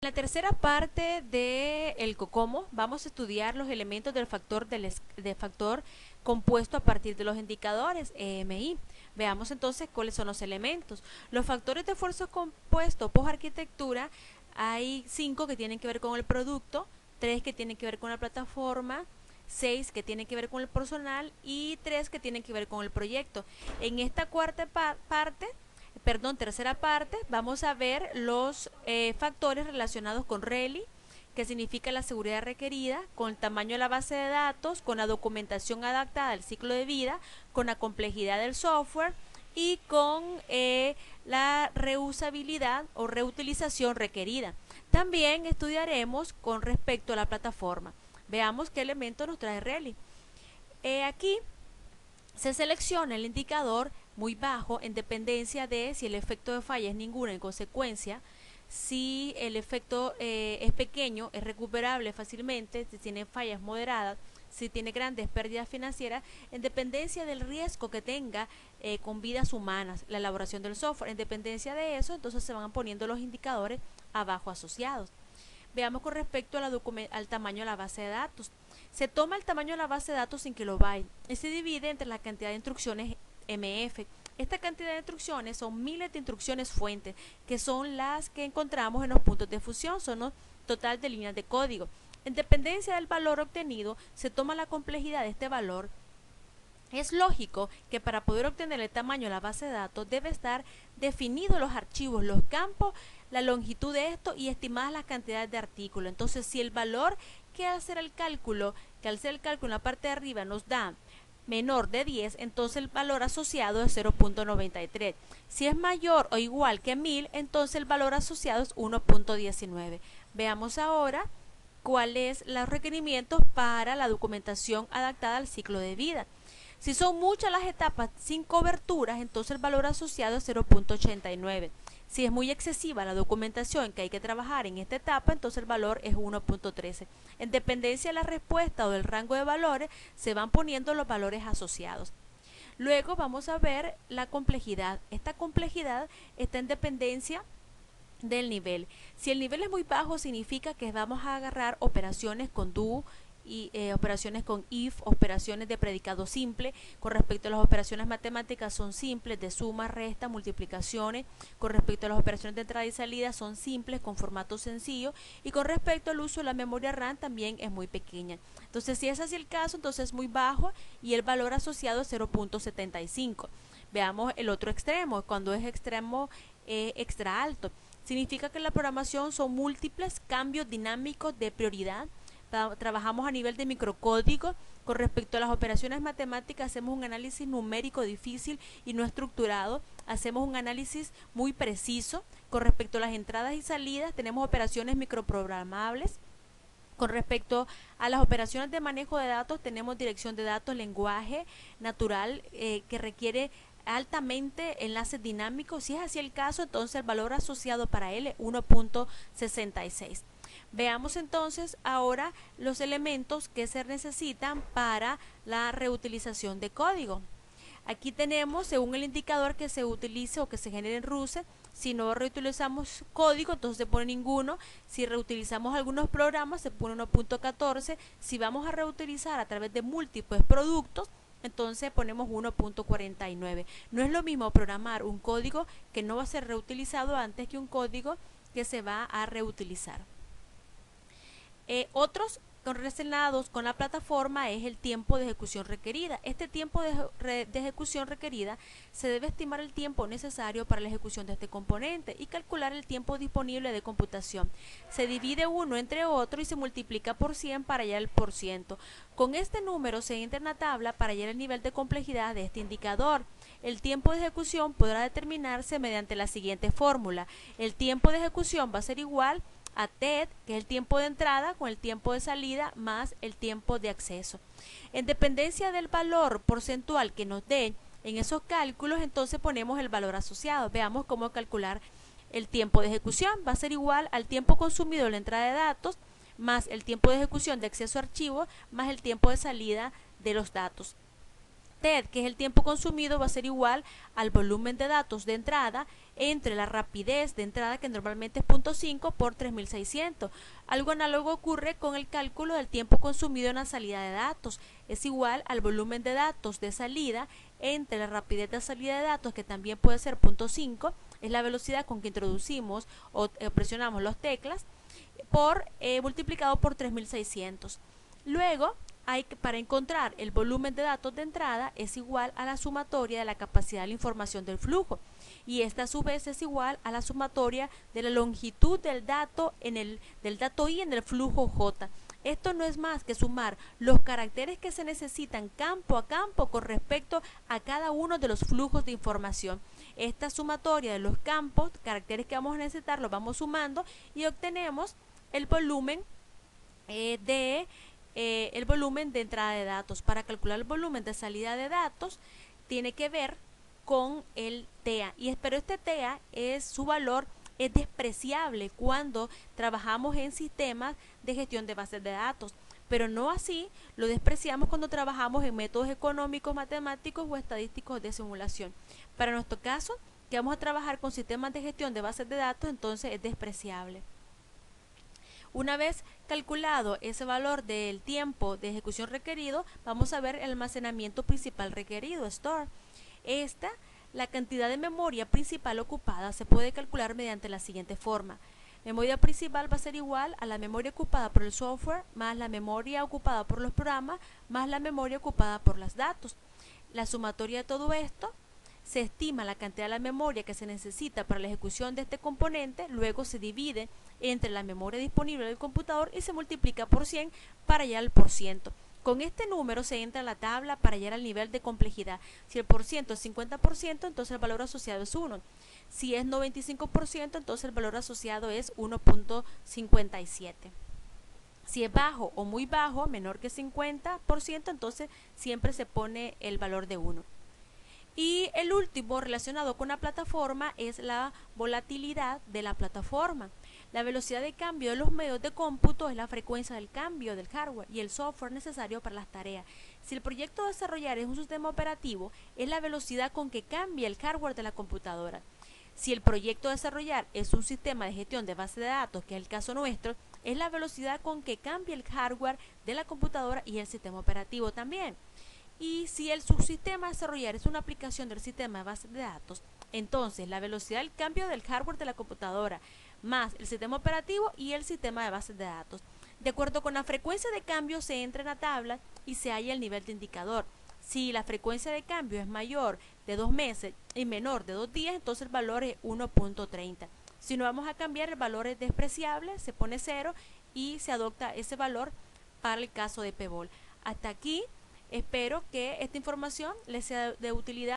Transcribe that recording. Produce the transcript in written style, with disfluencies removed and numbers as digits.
En la tercera parte del COCOMO vamos a estudiar los elementos del factor compuesto a partir de los indicadores EMI. Veamos entonces cuáles son los elementos. Los factores de esfuerzo compuesto por arquitectura, hay 5 que tienen que ver con el producto, 3 que tienen que ver con la plataforma, 6 que tienen que ver con el personal y 3 que tienen que ver con el proyecto. En esta tercera parte, vamos a ver los factores relacionados con RELI, que significa la seguridad requerida, con el tamaño de la base de datos, con la documentación adaptada al ciclo de vida, con la complejidad del software y con la reusabilidad o reutilización requerida. También estudiaremos con respecto a la plataforma. Veamos qué elemento nos trae RELI. Aquí se selecciona el indicador muy bajo en dependencia de si el efecto de falla es ninguno. En consecuencia, si el efecto es pequeño, es recuperable fácilmente, si tiene fallas moderadas, si tiene grandes pérdidas financieras, en dependencia del riesgo que tenga con vidas humanas la elaboración del software. En dependencia de eso, entonces se van poniendo los indicadores abajo asociados. Veamos con respecto a al tamaño de la base de datos. Se toma el tamaño de la base de datos en kilobytes y se divide entre la cantidad de instrucciones MF. Esta cantidad de instrucciones son miles de instrucciones fuentes, que son las que encontramos en los puntos de fusión, son un total de líneas de código. En dependencia del valor obtenido, se toma la complejidad de este valor. Es lógico que para poder obtener el tamaño de la base de datos debe estar definidos los archivos, los campos, la longitud de esto y estimadas las cantidades de artículos. Entonces, si el valor que al hacer el cálculo en la parte de arriba nos da menor de 10, entonces el valor asociado es 0.93. Si es mayor o igual que 1000, entonces el valor asociado es 1.19. Veamos ahora cuáles son los requerimientos para la documentación adaptada al ciclo de vida. Si son muchas las etapas sin coberturas, entonces el valor asociado es 0.89. Si es muy excesiva la documentación que hay que trabajar en esta etapa, entonces el valor es 1.13. En dependencia de la respuesta o del rango de valores, se van poniendo los valores asociados. Luego vamos a ver la complejidad. Esta complejidad está en dependencia del nivel. Si el nivel es muy bajo, significa que vamos a agarrar operaciones con do y operaciones con if, operaciones de predicado simple. Con respecto a las operaciones matemáticas son simples, de suma, resta, multiplicaciones. Con respecto a las operaciones de entrada y salida son simples, con formato sencillo. Y con respecto al uso de la memoria RAM también es muy pequeña. Entonces, si es así el caso, entonces es muy bajo y el valor asociado es 0.75. Veamos el otro extremo, cuando es extremo extra alto. Significa que en la programación son múltiples cambios dinámicos de prioridad. Trabajamos a nivel de microcódigo. Con respecto a las operaciones matemáticas, hacemos un análisis numérico difícil y no estructurado. Hacemos un análisis muy preciso. Con respecto a las entradas y salidas, tenemos operaciones microprogramables. Con respecto a las operaciones de manejo de datos, tenemos dirección de datos, lenguaje natural que requiere altamente enlaces dinámicos. Si es así el caso, entonces el valor asociado para él es 1.66. Veamos entonces ahora los elementos que se necesitan para la reutilización de código. Aquí tenemos, según el indicador que se utilice o que se genere en RUSE, si no reutilizamos código, entonces se pone ninguno. Si reutilizamos algunos programas, se pone 1.14. Si vamos a reutilizar a través de múltiples productos, entonces ponemos 1.49. No es lo mismo programar un código que no va a ser reutilizado antes que un código que se va a reutilizar. Otros relacionados con la plataforma es el tiempo de ejecución requerida. Este tiempo de ejecución requerida se debe estimar el tiempo necesario para la ejecución de este componente y calcular el tiempo disponible de computación. Se divide uno entre otro y se multiplica por 100 para hallar el porciento. Con este número se entra en la tabla para hallar el nivel de complejidad de este indicador. El tiempo de ejecución podrá determinarse mediante la siguiente fórmula. El tiempo de ejecución va a ser igual a TED, que es el tiempo de entrada, con el tiempo de salida más el tiempo de acceso. En dependencia del valor porcentual que nos den en esos cálculos, entonces ponemos el valor asociado. Veamos cómo calcular el tiempo de ejecución. Va a ser igual al tiempo consumido en la entrada de datos más el tiempo de ejecución de acceso a archivos más el tiempo de salida de los datos. TED, que es el tiempo consumido, va a ser igual al volumen de datos de entrada entre la rapidez de entrada, que normalmente es 0.5 por 3600. Algo análogo ocurre con el cálculo del tiempo consumido en la salida de datos. Es igual al volumen de datos de salida entre la rapidez de salida de datos, que también puede ser 0.5, es la velocidad con que introducimos o presionamos las teclas, multiplicado por 3600. Luego, para encontrar el volumen de datos de entrada es igual a la sumatoria de la capacidad de la información del flujo, y esta a su vez es igual a la sumatoria de la longitud del dato del dato I en el flujo J. Esto no es más que sumar los caracteres que se necesitan campo a campo con respecto a cada uno de los flujos de información. Esta sumatoria de los campos, caracteres que vamos a necesitar, los vamos sumando y obtenemos el volumen el volumen de entrada de datos. Para calcular el volumen de salida de datos tiene que ver con el TEA, pero este TEA su valor es despreciable cuando trabajamos en sistemas de gestión de bases de datos, pero no así lo despreciamos cuando trabajamos en métodos económicos, matemáticos o estadísticos de simulación. Para nuestro caso, que vamos a trabajar con sistemas de gestión de bases de datos, entonces es despreciable. Una vez calculado ese valor del tiempo de ejecución requerido, vamos a ver el almacenamiento principal requerido, store. La cantidad de memoria principal ocupada se puede calcular mediante la siguiente forma. Memoria principal va a ser igual a la memoria ocupada por el software más la memoria ocupada por los programas más la memoria ocupada por los datos. La sumatoria de todo esto, se estima la cantidad de la memoria que se necesita para la ejecución de este componente, luego se divide entre la memoria disponible del computador y se multiplica por 100 para hallar el porciento. Con este número se entra a la tabla para hallar el nivel de complejidad. Si el porciento es 50%, entonces el valor asociado es 1. Si es 95%, entonces el valor asociado es 1.57. Si es bajo o muy bajo, menor que 50%, entonces siempre se pone el valor de 1. Y el último relacionado con la plataforma es la volatilidad de la plataforma. La velocidad de cambio de los medios de cómputo es la frecuencia del cambio del hardware y el software necesario para las tareas. Si el proyecto a desarrollar es un sistema operativo, es la velocidad con que cambia el hardware de la computadora. Si el proyecto a desarrollar es un sistema de gestión de base de datos, que es el caso nuestro, es la velocidad con que cambia el hardware de la computadora y el sistema operativo también. Y si el subsistema a desarrollar es una aplicación del sistema de base de datos, entonces la velocidad del cambio del hardware de la computadora más el sistema operativo y el sistema de bases de datos. De acuerdo con la frecuencia de cambio se entra en la tabla y se halla el nivel de indicador. Si la frecuencia de cambio es mayor de 2 meses y menor de 2 días, entonces el valor es 1.30. Si no vamos a cambiar, el valor es despreciable, se pone 0 y se adopta ese valor para el caso de PEBOL. Hasta aquí. Espero que esta información les sea de utilidad.